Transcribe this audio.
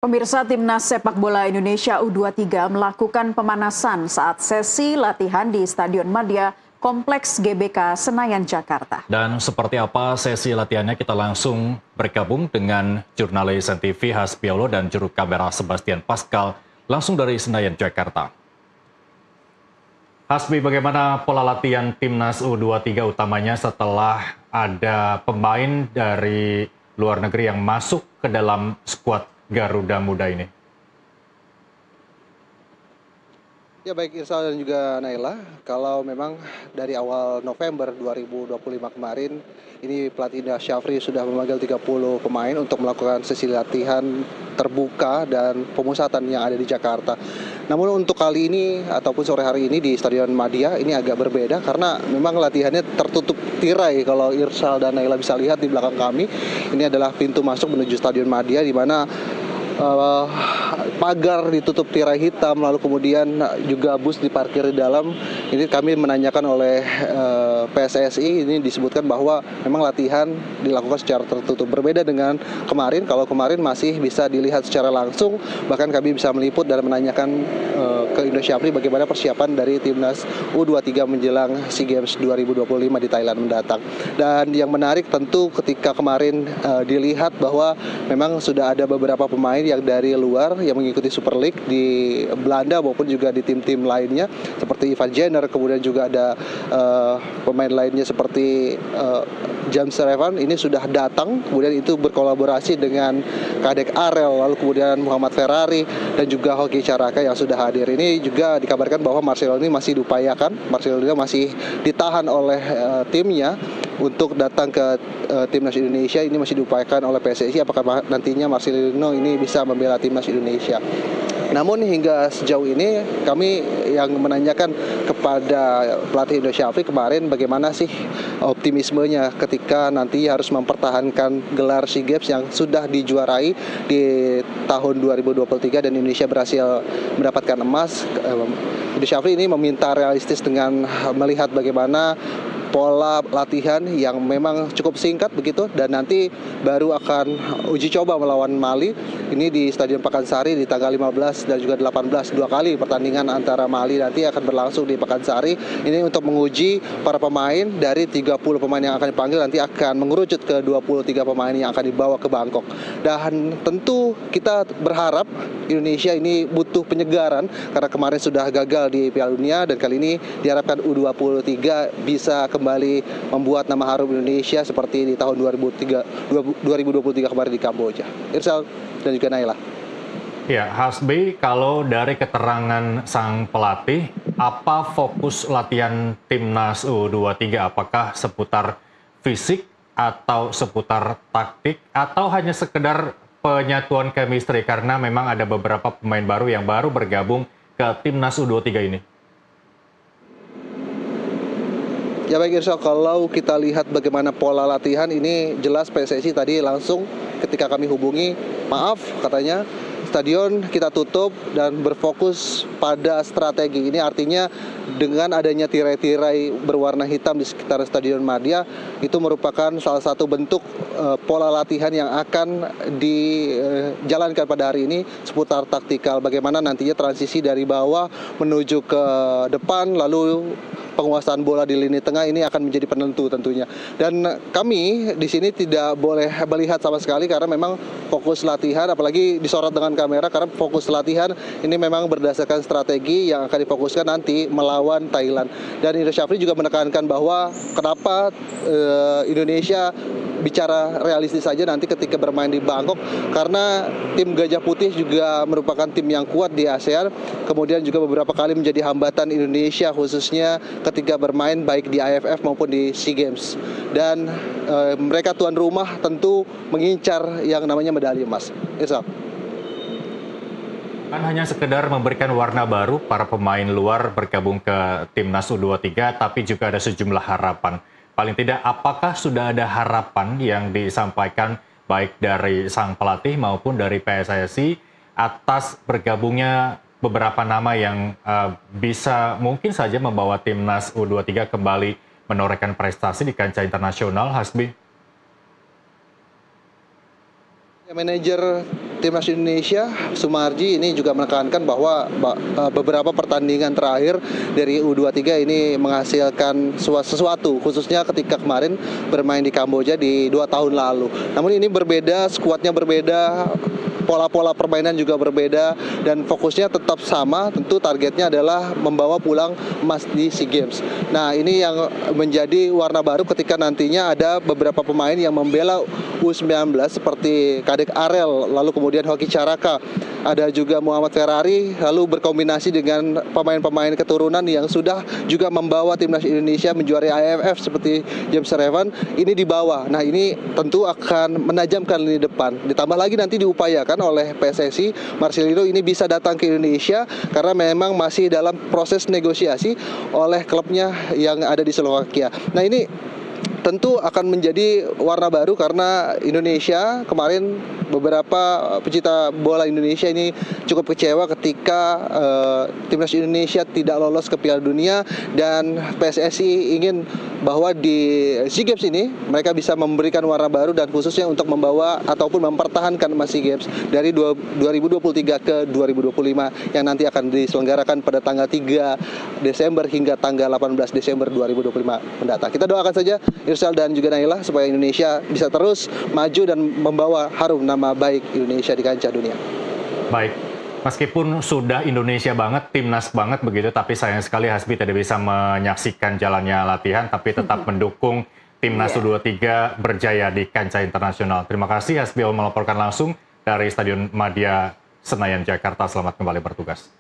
Pemirsa Timnas Sepak Bola Indonesia U23 melakukan pemanasan saat sesi latihan di Stadion Madia Kompleks GBK Senayan, Jakarta. Dan seperti apa sesi latihannya, kita langsung bergabung dengan jurnalis NTV Hasbiolo dan juru kamera Sebastian Pascal langsung dari Senayan, Jakarta. Hasbi, bagaimana pola latihan Timnas U23 utamanya setelah ada pemain dari luar negeri yang masuk ke dalam skuad Garuda Muda ini? Ya baik Irsal dan juga Naila, kalau memang dari awal November 2025 kemarin, ini pelatih Indra Syafri sudah memanggil 30 pemain untuk melakukan sesi latihan terbuka dan pemusatan yang ada di Jakarta. Namun untuk kali ini ataupun sore hari ini di Stadion Madia ini agak berbeda karena memang latihannya tertutup tirai. Kalau Irsal dan Naila bisa lihat di belakang kami, ini adalah pintu masuk menuju Stadion Madia di mana pagar ditutup tirai hitam, lalu kemudian juga bus diparkir di dalam. Ini kami menanyakan oleh PSSI, ini disebutkan bahwa memang latihan dilakukan secara tertutup. Berbeda dengan kemarin, kalau kemarin masih bisa dilihat secara langsung, bahkan kami bisa meliput dan menanyakan ke Indra Syafri bagaimana persiapan dari Timnas U23 menjelang SEA Games 2025 di Thailand mendatang. Dan yang menarik tentu ketika kemarin dilihat bahwa memang sudah ada beberapa pemain yang dari luar yang mengikuti Super League di Belanda maupun juga di tim-tim lainnya seperti Ivan Jenner, kemudian juga ada pemain lainnya seperti James Revan ini sudah datang, kemudian itu berkolaborasi dengan Kadek Arel, lalu kemudian Muhammad Ferrari dan juga Hoki Caraka yang sudah hadir. Ini juga dikabarkan bahwa Marcelo ini masih diupayakan, Marcelo ini masih ditahan oleh timnya untuk datang ke Timnas Indonesia. Ini masih diupayakan oleh PSSI apakah nantinya Marcelino ini bisa membela Timnas Indonesia. Namun hingga sejauh ini kami yang menanyakan kepada pelatih Indra Syafri kemarin bagaimana sih optimismenya ketika nanti harus mempertahankan gelar SEA Games yang sudah dijuarai di tahun 2023 dan Indonesia berhasil mendapatkan emas. Indra Syafri ini meminta realistis dengan melihat bagaimana pola latihan yang memang cukup singkat begitu, dan nanti baru akan uji coba melawan Mali ini di Stadion Pakansari di tanggal 15 dan juga 18. Dua kali pertandingan antara Mali nanti akan berlangsung di Pakansari ini untuk menguji para pemain. Dari 30 pemain yang akan dipanggil nanti akan mengerucut ke 23 pemain yang akan dibawa ke Bangkok. Dan tentu kita berharap Indonesia ini butuh penyegaran karena kemarin sudah gagal di Piala Dunia, dan kali ini diharapkan U23 bisa kembali membuat nama harum Indonesia seperti di tahun 2023 kemarin di Kamboja. Irsal dan juga Naila. Ya, Hasbi, kalau dari keterangan sang pelatih, apa fokus latihan Timnas U23? Apakah seputar fisik atau seputar taktik atau hanya sekedar penyatuan chemistry karena memang ada beberapa pemain baru yang baru bergabung ke Timnas U23 ini? Ya baik Irsal, kalau kita lihat bagaimana pola latihan ini jelas PSSI tadi langsung ketika kami hubungi, maaf katanya stadion kita tutup dan berfokus pada strategi. Ini artinya dengan adanya tirai-tirai berwarna hitam di sekitar Stadion Madia itu merupakan salah satu bentuk pola latihan yang akan dijalankan pada hari ini seputar taktikal. Bagaimana nantinya transisi dari bawah menuju ke depan, lalu penguasaan bola di lini tengah ini akan menjadi penentu tentunya. Dan kami di sini tidak boleh melihat sama sekali karena memang fokus latihan, apalagi disorot dengan kamera karena fokus latihan ini memang berdasarkan strategi yang akan difokuskan nanti melawan Thailand. Dan Indra Syafri juga menekankan bahwa kenapa Indonesia bicara realistis saja nanti ketika bermain di Bangkok, karena tim Gajah Putih juga merupakan tim yang kuat di ASEAN, kemudian juga beberapa kali menjadi hambatan Indonesia khususnya ketika bermain baik di AFF maupun di SEA Games. Dan mereka tuan rumah tentu mengincar yang namanya medali emas. Irsal. Kan hanya sekedar memberikan warna baru para pemain luar bergabung ke Timnas U23, tapi juga ada sejumlah harapan. Paling tidak, apakah sudah ada harapan yang disampaikan baik dari sang pelatih maupun dari PSSI atas bergabungnya beberapa nama yang bisa mungkin saja membawa Timnas U23 kembali menorehkan prestasi di kancah internasional, Hasbi? Manajer Timnas Indonesia, Sumarji ini juga menekankan bahwa beberapa pertandingan terakhir dari U23 ini menghasilkan sesuatu, khususnya ketika kemarin bermain di Kamboja di 2 tahun lalu. Namun ini berbeda, skuadnya berbeda, pola-pola permainan juga berbeda, dan fokusnya tetap sama, tentu targetnya adalah membawa pulang emas di SEA Games. Nah, ini yang menjadi warna baru ketika nantinya ada beberapa pemain yang membela U19 seperti Kadek Arel, lalu kemudian Hoki Caraka, ada juga Muhammad Ferrari, lalu berkombinasi dengan pemain-pemain keturunan yang sudah juga membawa timnas Indonesia menjuarai AFF seperti James Revan, ini dibawa. Nah, ini tentu akan menajamkan lini depan. Ditambah lagi nanti diupayakan oleh PSSI, Marcelino ini bisa datang ke Indonesia karena memang masih dalam proses negosiasi oleh klubnya yang ada di Slovakia. Nah, ini tentu akan menjadi warna baru karena Indonesia kemarin, beberapa pecinta bola Indonesia ini cukup kecewa ketika timnas Indonesia tidak lolos ke Piala Dunia, dan PSSI ingin bahwa di SEA Games ini mereka bisa memberikan warna baru dan khususnya untuk membawa ataupun mempertahankan emas SEA Games dari 2023 ke 2025 yang nanti akan diselenggarakan pada tanggal 3 Desember hingga tanggal 18 Desember 2025 mendatang. Kita doakan saja Irsal dan juga Naila supaya Indonesia bisa terus maju dan membawa harum nama baik Indonesia di kancah dunia. Baik, meskipun sudah Indonesia banget, timnas banget begitu, tapi sayang sekali Hasbi tidak bisa menyaksikan jalannya latihan, tapi tetap mendukung timnas U23 berjaya di kancah internasional. Terima kasih Hasbi melaporkan langsung dari Stadion Madia Senayan, Jakarta. Selamat kembali bertugas.